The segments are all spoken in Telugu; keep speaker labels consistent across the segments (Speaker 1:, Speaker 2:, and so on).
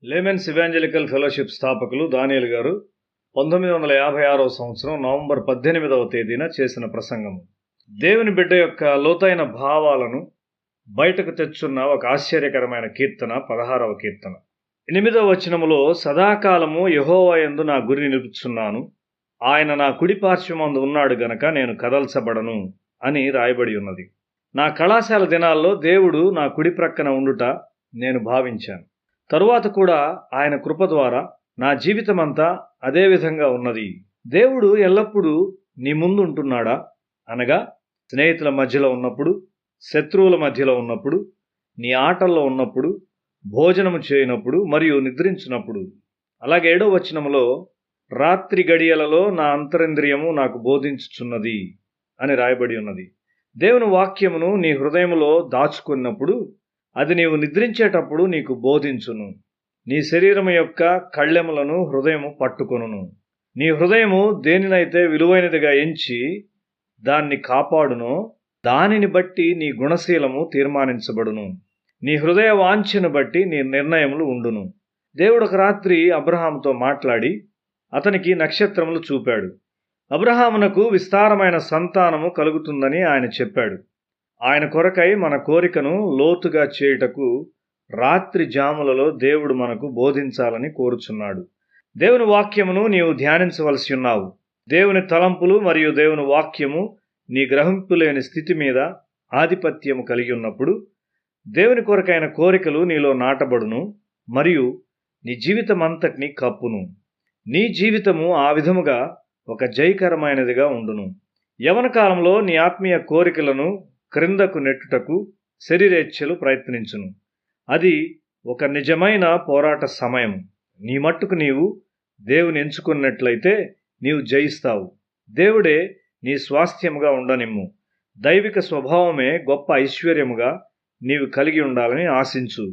Speaker 1: లేమెన్స్ ఇవాంజలికల్ ఫెలోషిప్ స్థాపకులు దానియేలు గారు 1956వ సంవత్సరం నవంబర్ 18వ తేదీన చేసిన ప్రసంగము. దేవుని బిడ్డ యొక్క లోతైన భావాలను బయటకు తెచ్చున్న ఒక ఆశ్చర్యకరమైన కీర్తన 16వ కీర్తన. 8వ వచనములో, సదాకాలము యెహోవా యందు నా గురి నిలుపుచున్నాను, ఆయన నా కుడి పార్శ్వమందు ఉన్నాడు గనక నేను కదల్చబడను అని రాయబడి ఉన్నది. నా కళాశాల దినాల్లో దేవుడు నా కుడి ప్రక్కన ఉండుట నేను భావించాను. తరువాత కూడా ఆయన కృప ద్వారా నా జీవితమంతా అదే విధంగా ఉన్నది. దేవుడు ఎల్లప్పుడూ నీ ముందు ఉంటున్నాడా? అనగా స్నేహితుల మధ్యలో ఉన్నప్పుడు, శత్రువుల మధ్యలో ఉన్నప్పుడు, నీ ఆటల్లో ఉన్నప్పుడు, భోజనము చేయనప్పుడు మరియు నిద్రించినప్పుడు. అలాగే 7వ వచనములో, రాత్రి గడియలలో నా అంతరింద్రియము నాకు బోధించుచున్నది అని రాయబడి ఉన్నది. దేవుని వాక్యమును నీ హృదయములో దాచుకున్నప్పుడు అది నీవు నిద్రించేటప్పుడు నీకు బోధించును. నీ శరీరము యొక్క కళ్ళెములను హృదయము పట్టుకొనును. నీ హృదయము దేనినైతే విలువైనదిగా ఎంచి దాన్ని కాపాడునో దానిని బట్టి నీ గుణశీలము తీర్మానించబడును. నీ హృదయ వాంఛను బట్టి నీ నిర్ణయములు ఉండును. దేవుడు ఒక రాత్రి అబ్రహాముతో మాట్లాడి అతనికి నక్షత్రములు చూపాడు. అబ్రహామునకు విస్తారమైన సంతానము కలుగుతుందని ఆయన చెప్పాడు. ఆయన కొరకై మన కోరికను లోతుగా చేయుటకు రాత్రి జాములలో దేవుడు మనకు బోధించాలని కోరుచున్నాడు. దేవుని వాక్యమును నీవు ధ్యానించవలసి ఉన్నావు. దేవుని తలంపులు మరియు దేవుని వాక్యము నీ గ్రహింపులేని స్థితి మీద ఆధిపత్యము కలిగి ఉన్నప్పుడు దేవుని కొరకైన కోరికలు నీలో నాటబడును మరియు నీ జీవితమంతటిని కప్పును. నీ జీవితము ఆ విధముగా ఒక జయకరమైనదిగా ఉండును. యవన కాలంలో నీ ఆత్మీయ కోరికలను క్రిందకు నెట్టుటకు శరీరేచ్ఛలు ప్రయత్నించును. అది ఒక నిజమైన పోరాట సమయం. నీ మట్టుకు నీవు దేవుని ఎంచుకున్నట్లయితే నీవు జయిస్తావు. దేవుడే నీ స్వాస్థ్యముగా ఉండనిమ్ము. దైవిక స్వభావమే గొప్ప ఐశ్వర్యముగా నీవు కలిగి ఉండాలని ఆశించు.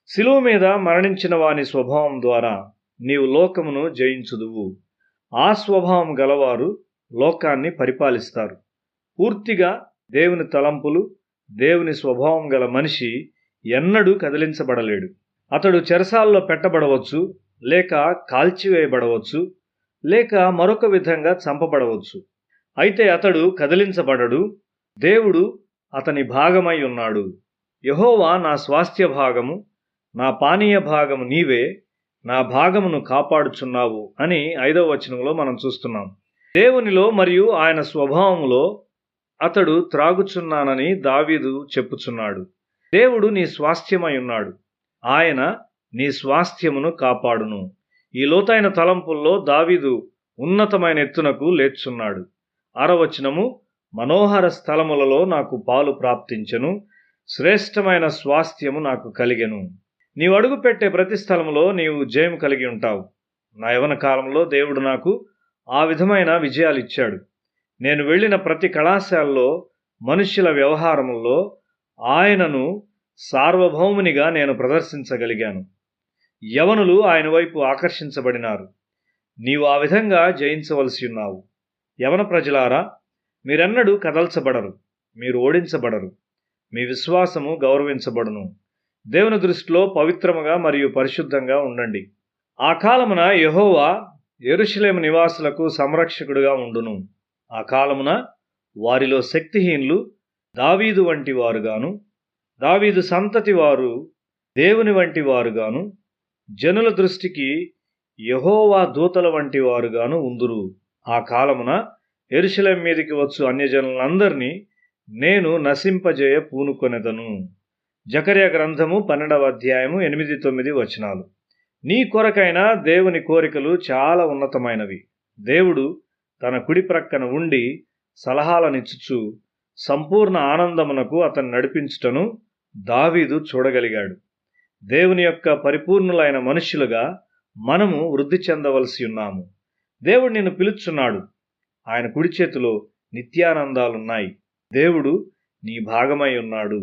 Speaker 1: శిలువ మీద మరణించిన వాని స్వభావం ద్వారా నీవు లోకమును జయించుదువు. ఆ స్వభావం గలవారు లోకాన్ని పరిపాలిస్తారు. పూర్తిగా దేవుని తలంపులు, దేవుని స్వభావం గల మనిషి ఎన్నడూ కదిలించబడలేడు. అతడు చెరసాల్లో పెట్టబడవచ్చు, లేక కాల్చివేయబడవచ్చు, లేక మరొక విధంగా చంపబడవచ్చు. అయితే అతడు కదిలించబడడు. దేవుడు అతని భాగమై ఉన్నాడు. యెహోవా నా స్వాస్థ్య భాగము, నా పానీయ భాగము నీవే, నా భాగమును కాపాడుచున్నావు అని 5వ వచనంలో మనం చూస్తున్నాం. దేవునిలో మరియు ఆయన స్వభావములో అతడు త్రాగుచున్నానని దావీదు చెప్పుచున్నాడు. దేవుడు నీ స్వాస్థ్యమై ఉన్నాడు. ఆయన నీ స్వాస్థ్యమును కాపాడును. ఈ లోతైన తలంపుల్లో దావీదు ఉన్నతమైన ఎత్తునకు లేచున్నాడు. 6వ వచనము, మనోహర స్థలములలో నాకు పాలు ప్రాప్తించెను, శ్రేష్టమైన స్వాస్థ్యము నాకు కలిగెను. నీవు అడుగు పెట్టే ప్రతి స్థలములో నీవు జయం కలిగి ఉంటావు. నా యవన కాలంలో దేవుడు నాకు ఆ విధమైన విజయాలు ఇచ్చాడు. నేను వెళ్ళిన ప్రతి కళాశాలలో మనుష్యుల వ్యవహారముల్లో ఆయనను సార్వభౌమునిగా నేను ప్రదర్శించగలిగాను. యవనులు ఆయన వైపు ఆకర్షించబడినారు. నీవు ఆ విధంగా జయించవలసి ఉన్నావు. యవన ప్రజలారా, మీరెన్నడూ కదల్చబడరు, మీరు ఓడించబడరు. మీ విశ్వాసము గౌరవించబడును. దేవుని దృష్టిలో పవిత్రముగా మరియు పరిశుద్ధంగా ఉండండి. ఆ కాలమున యెహోవా యెరూషలేము నివాసులకు సంరక్షకుడుగా ఉండును. ఆ కాలమున వారిలో శక్తిహీనులు దావీదు వంటి వారుగాను, దావీదు సంతతి వారు దేవుని వంటి వారుగాను, జనుల దృష్టికి యెహోవా దూతల వంటి వారుగాను ఉందురు. ఆ కాలమున యెరూషలేము మీదికి వచ్చు అన్యజనులందరినీ నేను నశింపజేయ పూనుకొనెదను. జకర్యా గ్రంథము 12వ అధ్యాయము 8-9 వచనాలు. నీ కొరకైన దేవుని కోరికలు చాలా ఉన్నతమైనవి. దేవుడు తన కుడి ప్రక్కన ఉండి సలహాలనిచ్చుచు సంపూర్ణ ఆనందమునకు అతన్ని నడిపించుటను దావీదు చూడగలిగాడు. దేవుని యొక్క పరిపూర్ణులైన మనుష్యులుగా మనము వృద్ధి చెందవలసి ఉన్నాము. దేవుడు నిన్ను పిలుచున్నాడు. ఆయన కుడి చేతిలో నిత్యానందాలున్నాయి. దేవుడు నీ భాగమై ఉన్నాడు.